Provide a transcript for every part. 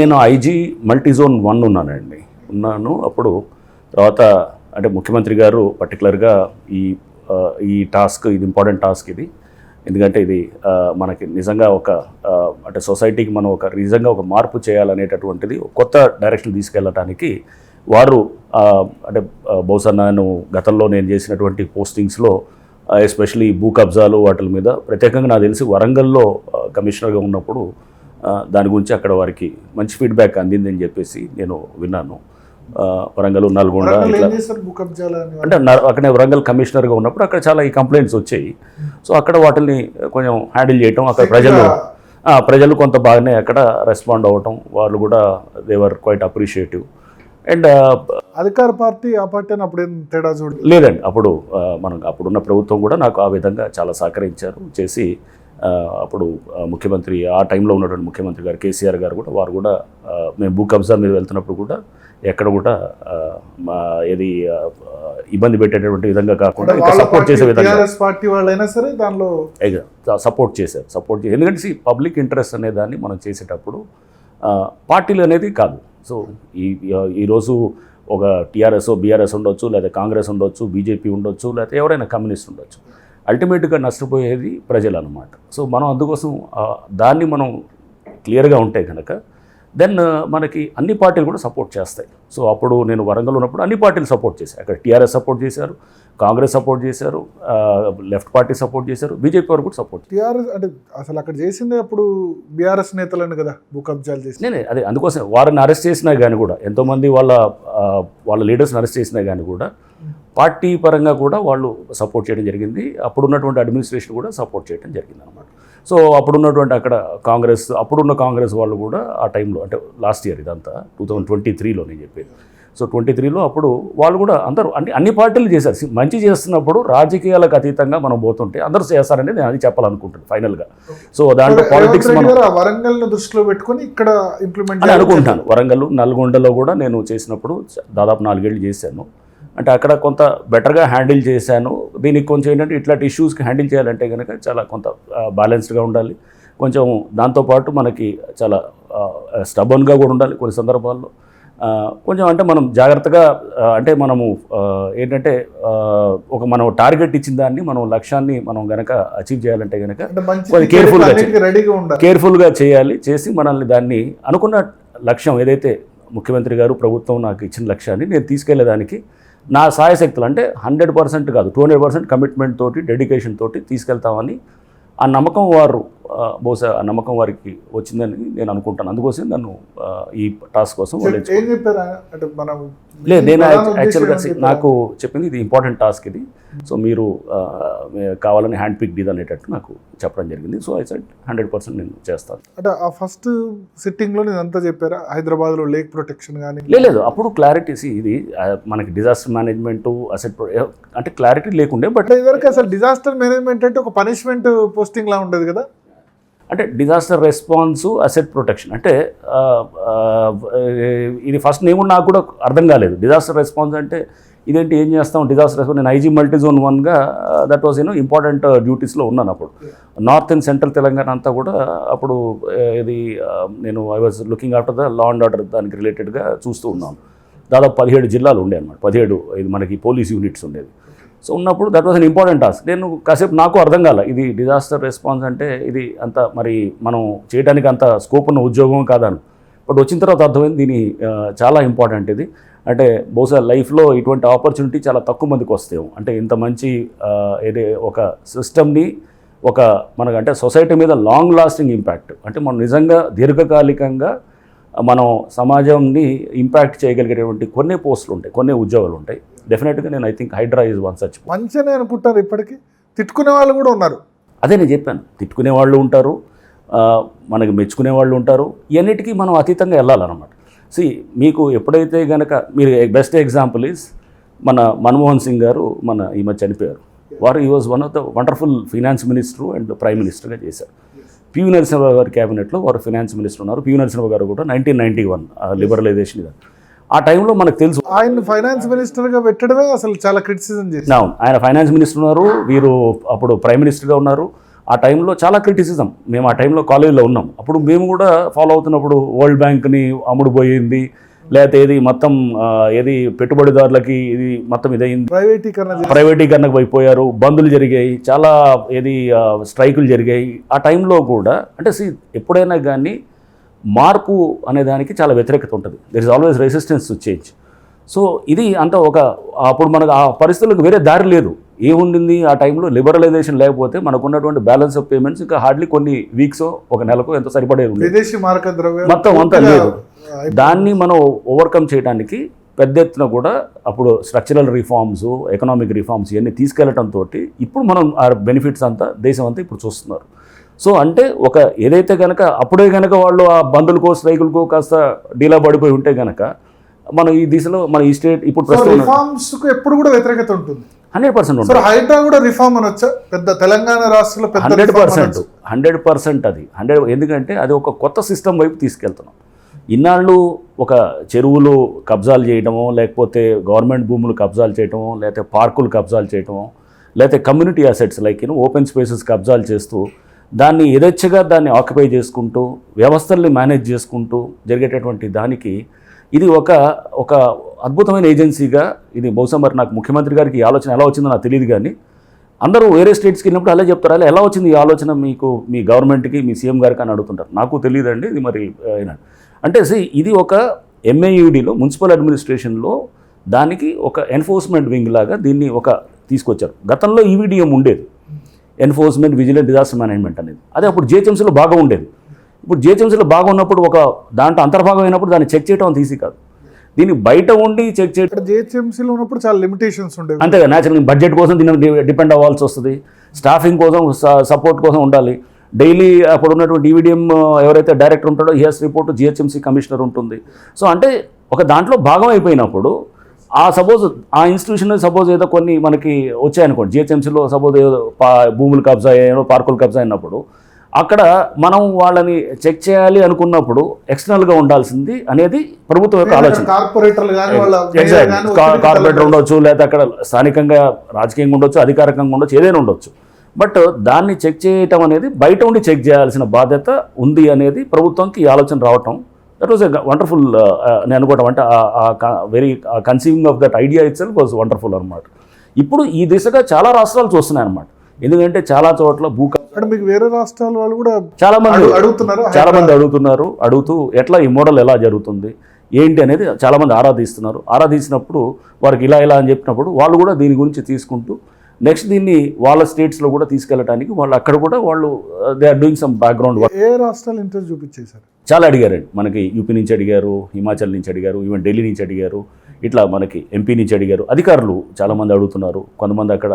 నేను IG multizone 1 ఉన్నాను. అప్పుడు తర్వాత అంటే ముఖ్యమంత్రి గారు పర్టికులర్గా ఈ టాస్క్, ఇది ఇంపార్టెంట్ టాస్క్ ఇది. ఎందుకంటే ఇది మనకి నిజంగా అంటే సొసైటీకి మనం నిజంగా ఒక మార్పు చేయాలనేటటువంటిది కొత్త డైరెక్షన్ తీసుకెళ్ళటానికి వారు అంటే బహుశా నేను గతంలో నేను చేసినటువంటి పోస్టింగ్స్లో ఎస్పెషలీ భూ కబ్జాలు వాటి మీద ప్రత్యేకంగా నాకు తెలిసి వరంగల్లో కమిషనర్గా ఉన్నప్పుడు దాని గురించి అక్కడ వారికి మంచి ఫీడ్బ్యాక్ అందిందని చెప్పేసి నేను విన్నాను. వరంగల్, నల్గొండ ఇట్లా అంటే అక్కడ వరంగల్ కమిషనర్గా ఉన్నప్పుడు అక్కడ చాలా ఈ కంప్లైంట్స్ వచ్చాయి. సో అక్కడ వాటిని కొంచెం హ్యాండిల్ చేయటం, అక్కడ ప్రజలు కొంత బాగానే అక్కడ రెస్పాండ్ అవ్వటం, వాళ్ళు కూడా దేవర్ క్వైట్ అప్రిషియేటివ్. అండ్ అధికార పార్టీ ఆ పార్టీ అని అప్పుడు ఏం తేడా చూడండి లేదండి. అప్పుడున్న ప్రభుత్వం కూడా నాకు ఆ విధంగా చాలా సహకరించారు చేసి. అప్పుడు ముఖ్యమంత్రి, ఆ టైంలో ఉన్నటువంటి ముఖ్యమంత్రి గారు కేసీఆర్ గారు కూడా, వారు కూడా మేము భూ కబ్జా మీద వెళ్తున్నప్పుడు కూడా ఎక్కడ కూడా ఏది ఇబ్బంది పెట్టేటటువంటి విధంగా కాకుండా ఇంకా సపోర్ట్ చేసే విధంగా పార్టీ వాళ్ళైనా సరే దానిలో సపోర్ట్ చేశారు. ఎందుకంటే పబ్లిక్ ఇంట్రెస్ట్ అనే దాన్ని మనం చేసేటప్పుడు పార్టీలు అనేది కాదు. సో ఈరోజు ఒక టీఆర్ఎస్, బీఆర్ఎస్ ఉండొచ్చు, లేదా కాంగ్రెస్ ఉండొచ్చు, బీజేపీ ఉండొచ్చు, లేకపోతే ఎవరైనా కమ్యూనిస్ట్ ఉండొచ్చు. అల్టిమేట్గా నష్టపోయేది ప్రజలు అన్నమాట. సో మనం అందుకోసం దాన్ని మనం క్లియర్గా ఉంటే కనుక దెన్ మనకి అన్ని పార్టీలు కూడా సపోర్ట్ చేస్తాయి. సో అప్పుడు నేను వరంగల్ ఉన్నప్పుడు అన్ని పార్టీలు సపోర్ట్ చేశారు. అక్కడ టీఆర్ఎస్ సపోర్ట్ చేశారు, కాంగ్రెస్ సపోర్ట్ చేశారు, లెఫ్ట్ పార్టీ సపోర్ట్ చేశారు, బీజేపీ వారు కూడా సపోర్ట్ చేశారు. టీఆర్ఎస్ అంటే అసలు అక్కడ చేసిందే అప్పుడు బీఆర్ఎస్ నేతలను కదా భూ కబ్జాలు చేసి. అదే అందుకోసం వారిని అరెస్ట్ చేసినా కానీ కూడా, ఎంతోమంది వాళ్ళ లీడర్స్ని అరెస్ట్ చేసినా కానీ కూడా పార్టీ పరంగా కూడా వాళ్ళు సపోర్ట్ చేయడం జరిగింది. అప్పుడున్నటువంటి అడ్మినిస్ట్రేషన్ కూడా సపోర్ట్ చేయడం జరిగింది అనమాట. సో అప్పుడున్నటువంటి అప్పుడున్న కాంగ్రెస్ వాళ్ళు కూడా ఆ టైంలో, అంటే లాస్ట్ ఇయర్ ఇదంతా 2023లో నేను చెప్పేది. సో 23లో అప్పుడు వాళ్ళు కూడా అందరూ అన్ని పార్టీలు చేశారు. మంచి చేస్తున్నప్పుడు రాజకీయాలకు అతీతంగా మనం పోతుంటే అందరూ చేస్తారని నేను అది చెప్పాలనుకుంటున్నాను ఫైనల్గా. సో దాంట్లో పాలిటిక్స్ వరంగల్ దృష్టిలో పెట్టుకొని ఇక్కడ ఇంప్లిమెంట్ అనుకుంటాను. వరంగల్, నల్గొండలో కూడా నేను చేసినప్పుడు దాదాపు 4 ఏళ్ళు చేశాను. అంటే అక్కడ కొంత బెటర్గా హ్యాండిల్ చేశాను. దీనికి కొంచెం ఏంటంటే ఇట్లాంటి ఇష్యూస్కి హ్యాండిల్ చేయాలంటే కనుక చాలా కొంత బ్యాలెన్స్డ్గా ఉండాలి. కొంచెం దాంతోపాటు మనకి చాలా స్టబన్గా కూడా ఉండాలి కొన్ని సందర్భాల్లో. కొంచెం అంటే మనం జాగ్రత్తగా, అంటే మనము ఏంటంటే మనం టార్గెట్ ఇచ్చిన దాన్ని, మనం లక్ష్యాన్ని మనం కనుక అచీవ్ చేయాలంటే కనుక కేర్ఫుల్గా చేయాలి. చేసి మనల్ని దాన్ని అనుకున్న లక్ష్యం ఏదైతే ముఖ్యమంత్రి గారు, ప్రభుత్వం నాకు ఇచ్చిన లక్ష్యాన్ని నేను తీసుకెళ్లేదానికి నా సాయశక్తులు, అంటే 100% కాదు 200% కమిట్మెంట్ తోటి, డెడికేషన్ తోటి తీసుకెళ్తామని ఆ నమ్మకం బహుశా ఆ నమ్మకం వారికి వచ్చిందని నేను అనుకుంటాను. అందుకోసం నన్ను ఈ టాస్క్ కోసం నేను యాక్చువల్గా నాకు చెప్పింది ఇది ఇంపార్టెంట్ టాస్క్ ఇది. సో మీరు కావాలని హ్యాండ్ పిక్ ఇది అనేటట్టు నాకు చెప్పడం జరిగింది. సో ఐ సెడ్ 100% నేను చేస్తాను. అంటే ఆ ఫస్ట్ సిట్టింగ్లో నేను అంతా చెప్పారా, హైదరాబాద్లో లేక్ ప్రొటెక్షన్ కానీ? లేదు, అప్పుడు క్లారిటీ ఇది మనకి డిజాస్టర్ మేనేజ్మెంట్, అసెట్ అంటే క్లారిటీ లేకుండే. బట్ ఇదివరకు అసలు డిజాస్టర్ మేనేజ్మెంట్ అంటే ఒక పనిష్మెంట్ పోస్టింగ్ లా ఉండేది కదా. అంటే డిజాస్టర్ రెస్పాన్స్, అసెట్ ప్రొటెక్షన్ అంటే ఇది ఫస్ట్ నేమ్ నాకు కూడా అర్థం కాలేదు. డిజాస్టర్ రెస్పాన్స్ అంటే ఇదేంటి, ఏం చేస్తాం డిజాస్టర్ రెస్పాన్స్? నేను ఐజీ మల్టీజోన్ 1గా దట్ వాజ్ ఇంపార్టెంట్ డ్యూటీస్లో ఉన్నాను అప్పుడు. నార్త్ అండ్ సెంట్రల్ తెలంగాణ అంతా కూడా అప్పుడు ఇది నేను I was looking after the law and order, దానికి రిలేటెడ్గా చూస్తూ ఉన్నాను. దాదాపు 17 జిల్లాలు ఉండే అనమాట, 17 ఇది మనకి పోలీస్ యూనిట్స్ ఉండేది. సో ఉన్నప్పుడు that was an important task. నేను కాసేపు నాకు అర్థం కాల, ఇది డిజాస్టర్ రెస్పాన్స్ అంటే ఇది అంత మరి మనం చేయడానికి అంత స్కోప్ ఉన్న ఉద్యోగం కాదని. బట్ వచ్చిన తర్వాత అర్థమైంది దీని చాలా ఇంపార్టెంట్ ఇది. అంటే బహుశా లైఫ్లో ఇటువంటి ఆపర్చునిటీ చాలా తక్కువ మందికి వస్తాయి. అంటే ఇంత మంచి ఒక సిస్టమ్ని మనకంటే సొసైటీ మీద లాంగ్ లాస్టింగ్ ఇంపాక్ట్, అంటే మనం నిజంగా దీర్ఘకాలికంగా మనం సమాజంని ఇంపాక్ట్ చేయగలిగేటువంటి కొన్ని పోస్టులు ఉంటాయి, కొన్ని ఉద్యోగాలు ఉంటాయి. డెఫినెట్గా నేను I think HYDRAA is one such. మంచిగానే అనుకుంటారు. ఇప్పటికీ తిట్టుకునే వాళ్ళు కూడా ఉన్నారు. అదే నేను చెప్పాను, తిట్టుకునే వాళ్ళు ఉంటారు, మనకి మెచ్చుకునే వాళ్ళు ఉంటారు. ఇవన్నిటికీ మనం అతీతంగా వెళ్ళాలన్నమాట. మీకు ఎప్పుడైతే కనుక మీరు బెస్ట్ ఎగ్జాంపుల్ ఈజ్ మన మన్మోహన్ సింగ్ గారు ఈ మధ్య చనిపోయారు. వారు ఈ was one of the wonderful finance minister and prime మినిస్టర్గా చేశారు. పివి నరసింహరావు గారి క్యాబినెట్లో వారు ఫైనాన్స్ మినిస్టర్ ఉన్నారు. పివి నరసింహరావు గారు కూడా 1991 లిబరలైజేషన్ ఇది. ఆ టైంలో మనకు తెలుసు ఆయన ఫైనాన్స్ మినిస్టర్గా పెట్టడమే అసలు చాలా క్రిటిసిజం చేశారు. ఆయన ఫైనాన్స్ మినిస్టర్ ఉన్నారు, వీరు అప్పుడు ప్రైమ్ మినిస్టర్గా ఉన్నారు. ఆ టైంలో చాలా క్రిటిసిజం. మేము ఆ టైంలో కాలేజీలో ఉన్నాం. అప్పుడు మేము కూడా ఫాలో అవుతున్నప్పుడు వరల్డ్ బ్యాంక్ని అమ్ముడుపోయింది, లేకపోతే ఏది మొత్తం ఏది పెట్టుబడిదారులకి ఇది మొత్తం ఇదయింది, ప్రైవేటీకరణకు అయిపోయారు, బందులు జరిగాయి, చాలా ఏది స్ట్రైకులు జరిగాయి. ఆ టైంలో కూడా అంటే ఎప్పుడైనా కానీ మార్పు అనే దానికి చాలా వ్యతిరేకత ఉంటుంది. There is always resistance to change. So ఇది అంత అప్పుడు మనకు ఆ పరిస్థితులకు వేరే దారి లేదు. ఏముండింది ఆ టైంలో లిబరలైజేషన్ లేకపోతే మనకు ఉన్నటువంటి బ్యాలెన్స్ ఆఫ్ పేమెంట్స్ ఇంకా హార్డ్లీ కొన్ని వీక్స్ ఒక నెలకు ఎంత సరిపడేది మొత్తం అంతా లేదు. దాన్ని మనం ఓవర్కమ్ చేయడానికి పెద్ద ఎత్తున కూడా అప్పుడు స్ట్రక్చరల్ రిఫార్మ్స్, ఎకనామిక్ రిఫార్మ్స్ ఇవన్నీ తీసుకెళ్లడంతో ఇప్పుడు మనం ఆ బెనిఫిట్స్ అంతా దేశం అంతా ఇప్పుడు చూస్తున్నారు. సో అంటే ఏదైతే కనుక అప్పుడే కనుక వాళ్ళు ఆ బంధులకో స్ట్రైకులకో కాస్త డీలా పడిపోయి ఉంటే కనుక మనం ఈ దిశలో మన ఈ స్టేట్ ఇప్పుడు ప్రస్తుతం ఎప్పుడు కూడా వ్యతిరేకత ఉంటుంది. 100% ఉంటుంది. హైడ్రా కూడా రిఫార్మ్ అనొచ్చా? పెద్ద తెలంగాణ రాష్ట్రంలో 100% అది 100. ఎందుకంటే అది ఒక కొత్త సిస్టమ్ వైపు తీసుకెళ్తున్నాం. ఇన్నాళ్ళు ఒక చెరువులు కబ్జాలు చేయడమో, లేకపోతే గవర్నమెంట్ భూములు కబ్జాలు చేయడమో, లేకపోతే పార్కులు కబ్జాలు చేయడమో, లేకపోతే community assets like open spaces కబ్జాలు చేస్తూ దాన్ని యథేచ్ఛగా దాన్ని ఆక్యుపై చేసుకుంటూ వ్యవస్థల్ని మేనేజ్ చేసుకుంటూ జరిగేటటువంటి దానికి ఇది ఒక అద్భుతమైన ఏజెన్సీగా ఇది బహుశా మరి నాకు ముఖ్యమంత్రి గారికి ఈ ఆలోచన ఎలా వచ్చిందో నాకు తెలియదు. కానీ అందరూ వేరే స్టేట్స్కి వెళ్ళినప్పుడు అలా చెప్తారు, అలా ఎలా వచ్చింది ఈ ఆలోచన మీకు మీ గవర్నమెంట్కి మీ సీఎం గారికి అని అడుగుతుంటారు. నాకు తెలియదండి ఇది మరి అంటే ఇది ఒక MAUDలో మున్సిపల్ అడ్మినిస్ట్రేషన్లో దానికి ఒక ఎన్ఫోర్స్మెంట్ వింగ్ లాగా దీన్ని తీసుకొచ్చారు. గతంలో EVDM ఉండేది, ఎన్ఫోర్స్మెంట్ విజిలెంట్ డిజాస్టర్ మేనేజ్మెంట్ అనేది. అదే అప్పుడు GHMCలో బాగా ఉండేది. ఇప్పుడు GHMCలో బాగా ఉన్నప్పుడు దాంట్లో అంతర్భాగం అయినప్పుడు దాన్ని చెక్ చేయడం ఈజీ కాదు. దీన్ని బయట ఉండి చెక్ చేయడం GHMCలో ఉన్నప్పుడు చాలా లిమిటేషన్స్ ఉండేవి. అంతే కదా, న్యాచురల్ బడ్జెట్ కోసం దీన్ని డిపెండ్ అవ్వాల్సి వస్తుంది, స్టాఫింగ్ కోసం సపోర్ట్ కోసం ఉండాలి. డైలీ అప్పుడు ఉన్నటువంటి EVDM ఎవరైతే డైరెక్టర్ ఉంటాడో హియర్స్ రిపోర్ట్ GHMC కమిషనర్ ఉంటుంది. సో అంటే దాంట్లో భాగం అయిపోయినప్పుడు సపోజ్ ఆ ఇన్స్టిట్యూషన్ సపోజ్ ఏదో కొన్ని మనకి వచ్చాయనుకోండి, GHMCలో సపోజ్ ఏదో భూములు కబ్జా అయ్యాయో పార్కులు కబ్జా అయినప్పుడు అక్కడ మనం వాళ్ళని చెక్ చేయాలి అనుకున్నప్పుడు ఎక్స్టర్నల్గా ఉండాల్సింది అనేది ప్రభుత్వం యొక్క ఆలోచన. కార్పొరేటర్ ఉండొచ్చు, లేదా అక్కడ స్థానికంగా రాజకీయంగా ఉండొచ్చు, అధికారికంగా ఉండొచ్చు, ఏదైనా ఉండొచ్చు. బట్ దాన్ని చెక్ చేయటం అనేది బయట ఉండి చెక్ చేయాల్సిన బాధ్యత ఉంది అనేది ప్రభుత్వంకి ఈ ఆలోచన రావటం, దట్ వాజ్ ఎ వండర్ఫుల్ నేను అనుకోవటం. అంటే very conceiving of that idea it self was wonderful అనమాట. ఇప్పుడు ఈ దిశగా చాలా రాష్ట్రాలు చూస్తున్నాయి అనమాట. ఎందుకంటే చాలా చోట్ల మీకు వేరే రాష్ట్రాల వాళ్ళు కూడా చాలా మంది అడుగుతున్నారు. అడుగుతూ ఎట్లా ఈ మోడల్ ఎలా జరుగుతుంది ఏంటి అనేది చాలామంది ఆరాధిస్తున్నప్పుడు వారికి ఇలా అని చెప్పినప్పుడు వాళ్ళు కూడా దీని గురించి తీసుకుంటూ నెక్స్ట్ దీన్ని వాళ్ళ స్టేట్స్లో కూడా తీసుకెళ్ళడానికి వాళ్ళు అక్కడ కూడా వాళ్ళు they are doing some background work. ఏ రాష్ట్రాలు ఇంట్రెస్ట్ చూపించేశారు? చాలా అడిగారండి. మనకి యూపీ నుంచి అడిగారు, హిమాచల్ నుంచి అడిగారు, ఈవెన్ ఢిల్లీ నుంచి అడిగారు, ఇట్లా మనకి MP నుంచి అడిగారు. అధికారులు చాలామంది అడుగుతున్నారు, కొంతమంది అక్కడ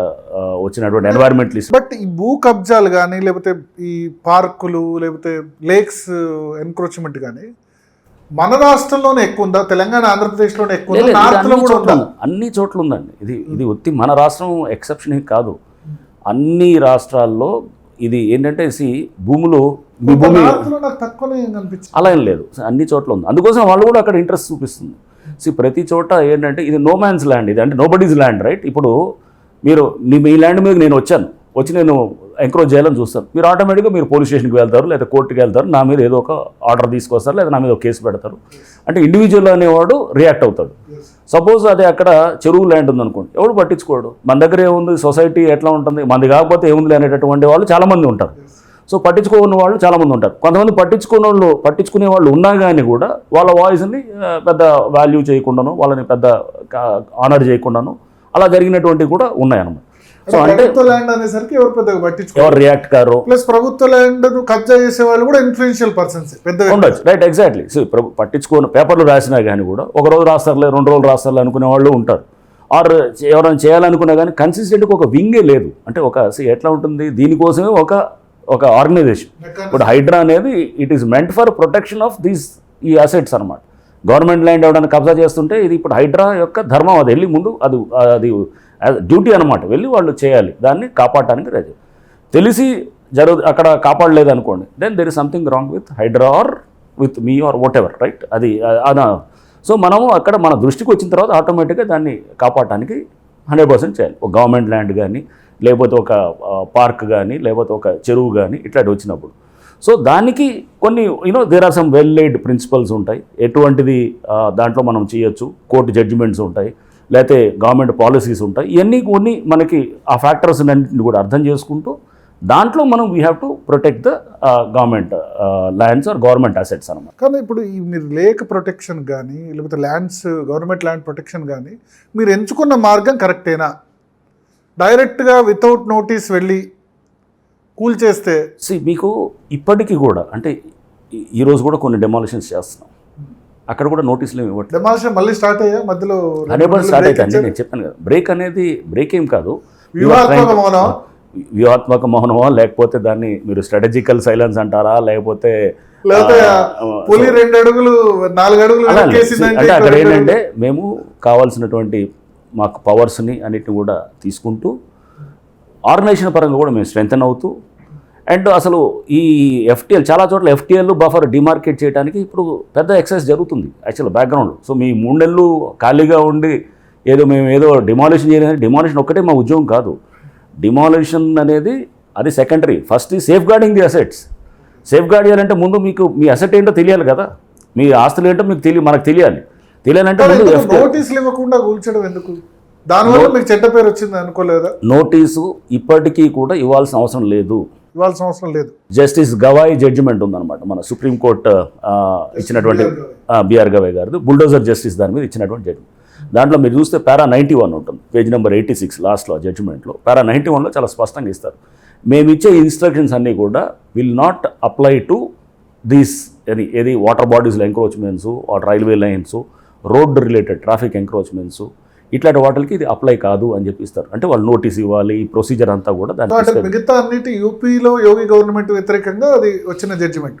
వచ్చినటువంటి ఎన్వైరన్మెంటలిస్ట్. బట్ ఈ భూ కబ్జాలు కానీ లేకపోతే ఈ పార్కులు లేకపోతే లేక్స్ ఎన్క్రోచ్మెంట్ కానీ మన రాష్ట్రంలోనే ఎక్కువ ఉందా? తెలంగాణ ఆంధ్రప్రదేశ్లోనే ఎక్కువ ఉందా? అన్ని చోట్ల ఉందండి. ఇది ఒత్తి మన రాష్ట్రం ఎక్సెప్షన్ కాదు. అన్ని రాష్ట్రాల్లో ఇది ఏంటంటే భూములు మీ భూమి అలా ఏం లేదు, అన్ని చోట్ల ఉంది. అందుకోసం వాళ్ళు కూడా అక్కడ ఇంట్రెస్ట్ చూపిస్తుంది. ప్రతి చోట ఏంటంటే ఇది నో మ్యాన్స్ ల్యాండ్, ఇది అంటే నో బడీస్ ల్యాండ్, రైట్? ఇప్పుడు మీ ల్యాండ్ మీద నేను వచ్చి నేను ఎంక్రోచ్ చేయాలని చూస్తాను, మీరు ఆటోమేటిక్గా మీరు పోలీస్ స్టేషన్కి వెళ్తారు, లేదా కోర్టుకి వెళ్తారు, నా మీద ఏదో ఒక ఆర్డర్ తీసుకొస్తారు, లేదా నా మీద ఒక కేసు పెడతారు. అంటే ఇండివిజువల్ అనేవాడు రియాక్ట్ అవుతాడు. సపోజ్ అది అక్కడ చెరువు ల్యాండ్ ఉందనుకోండి, ఎవడు పట్టించుకోడు. మన దగ్గర ఏముంది, సొసైటీ ఎట్లా ఉంటుంది, మనది కాకపోతే ఏముంది అనేటటువంటి వాళ్ళు చాలామంది ఉంటారు. సో పట్టించుకోని వాళ్ళు చాలామంది ఉంటారు. కొంతమంది పట్టించుకునే వాళ్ళు ఉన్నా కానీ కూడా వాళ్ళ వాయిస్ని పెద్ద వాల్యూ చేయకుండాను, వాళ్ళని పెద్ద ఆనర్ చేయకుండాను అలా జరిగినటువంటివి కూడా ఉన్నాయన్నమాట. సో అంటే ల్యాండ్ అనేసరికి ఎవరు పెద్దగా పట్టించుకోరు, ఎవరు రియాక్ట్ కారు. ప్లస్ ప్రభుత్వ ల్యాండ్ కబ్జా చేసే వాళ్ళు కూడా ఇన్ఫ్లుయెన్షియల్ పర్సన్స్ పెద్దగా ఉండొచ్చు, రైట్? ఎగ్జాక్ట్లీ. సో పట్టించుకోని పేపర్లు రాసినా కానీ కూడా ఒక రోజు రాస్తారులే, 2 రోజులు రాస్తారులే అనుకునే వాళ్ళు ఉంటారు. ఆర్ ఎవరైనా చేయాలనుకున్నా కానీ కన్సిస్టెంట్గా ఒక వింగే లేదు. అంటే ఎట్లా ఉంటుంది, దీనికోసమే ఒక ఆర్గనైజేషన్. ఇప్పుడు హైడ్రా అనేది it is meant for protection of ఈ అసెట్స్ అనమాట. గవర్నమెంట్ ల్యాండ్ ఎవరైనా కబ్జా చేస్తుంటే ఇది ఇప్పుడు హైడ్రా యొక్క ధర్మం, అది వెళ్ళి ముందు అది డ్యూటీ అనమాట, వెళ్ళి వాళ్ళు చేయాలి, దాన్ని కాపాడటానికి రెడీ. తెలిసి అక్కడ కాపాడలేదు అనుకోండి, then there is something wrong with HYDRAA or with me or whatever right, రైట్? అది సో మనము అక్కడ మన దృష్టికి వచ్చిన తర్వాత ఆటోమేటిక్గా దాన్ని కాపాడటానికి 100% చేయాలి. ఒక గవర్నమెంట్ ల్యాండ్ కానీ లేకపోతే ఒక పార్క్ కానీ లేకపోతే ఒక చెరువు కానీ ఇట్లాంటి వచ్చినప్పుడు సో దానికి కొన్ని there are some well laid principles ఉంటాయి, ఎటువంటిది దాంట్లో మనం చేయొచ్చు, కోర్టు జడ్జిమెంట్స్ ఉంటాయి, లేకపోతే గవర్నమెంట్ పాలసీస్ ఉంటాయి, ఇవన్నీ కొన్ని మనకి ఆ ఫ్యాక్టర్స్ అన్నింటిని కూడా అర్థం చేసుకుంటూ దాంట్లో మనం we have to protect the government lands or government assets అనమాట. కానీ ఇప్పుడు ఈ మీరు లేక్ ప్రొటెక్షన్ కానీ లేకపోతే ల్యాండ్స్ గవర్నమెంట్ ల్యాండ్ ప్రొటెక్షన్ కానీ మీరు ఎంచుకున్న మార్గం కరెక్టేనా? డైరెక్ట్గా వితౌట్ నోటీస్ వెళ్ళి కూల్ చేస్తే మీకు ఇప్పటికీ కూడా అంటే ఈరోజు కూడా కొన్ని డెమాలిషన్స్ చేస్తున్నాం, అక్కడ కూడా నోటీసులు ఏమి ఇవ్వట్లేదు. డెమాలిషన్ మళ్ళీ స్టార్ట్ అయ్యా మధ్యలో స్టార్ట్ అవుతుంది. నేను చెప్పాను కదా, బ్రేక్ అనేది బ్రేక్ ఏం కాదు, వ్యూహాత్మక మౌనమా లేకపోతే దాన్ని మీరు స్ట్రాటజికల్ సైలెన్స్ అంటారా లేకపోతే పులి 2 అడుగులు 4 అడుగులు అంటే అక్కడ ఏంటంటే మేము కావాల్సినటువంటి మాకు పవర్స్ని అన్నిటిని కూడా తీసుకుంటూ ఆర్గనైజేషన్ పరంగా కూడా మేము స్ట్రెంగ్తన్ అవుతూ అండ్ అసలు ఈ ఎఫ్టీఎల్ చాలా చోట్ల ఎఫ్టీఎల్ బఫర్ డిమార్కెట్ చేయడానికి ఇప్పుడు పెద్ద ఎక్సర్సైజ్ జరుగుతుంది యాక్చువల్ బ్యాక్గ్రౌండ్. సో మీ 3 నెలలు ఖాళీగా ఉండి మేము ఏదో డిమాలిషన్ చేయలేదు, డిమాలిషన్ ఒక్కటే మా ఉద్యోగం కాదు. డిమాలిషన్ అనేది అది సెకండరీ, ఫస్ట్ ఈ safeguarding the assets. Safeguard చేయాలంటే ముందు మీకు మీ అసెట్ ఏంటో తెలియాలి కదా, మీ ఆస్తులు ఏంటో మీకు మనకు తెలియాలంటే నోటీసులు ఇవ్వకుండా కూల్చడం ఎందుకు? దానివల్ల మీకు చెడ్డ పేరు వచ్చింది అనుకోలేదా? నోటీసు ఇప్పటికీ కూడా ఇవ్వాల్సిన అవసరం లేదు, జస్టిస్ గవాయ్ జడ్జిమెంట్ ఉందన్నమాట మన సుప్రీంకోర్టు ఇచ్చినటువంటి బిఆర్ గవాయ్ గారిది బుల్డోజర్ జస్టిస్ దాని మీద ఇచ్చినటువంటి జడ్జిమెంట్. దాంట్లో మీరు చూస్తే పారా 91 ఉంటుంది, పేజ్ నెంబర్ 86 లాస్ట్లో జడ్జిమెంట్లో పారా 91లో చాలా స్పష్టంగా ఇస్తారు, మేము ఇచ్చే ఇన్స్ట్రక్షన్స్ అన్నీ కూడా will not apply to these ఏది వాటర్ బాడీస్లో encroachments, railway lines, road related traffic encroachments ఇట్లాంటి వాటికి ఇది అప్లై కాదు అని చెప్పిస్తారు. అంటే వాళ్ళు నోటీస్ ఇవ్వాలి, ఈ ప్రొసీజర్ అంతా కూడా దాని మిగతా అన్నిటి యూపీలో యోగి గవర్నమెంట్ వ్యతిరేకంగా అది వచ్చిన జడ్జిమెంట్.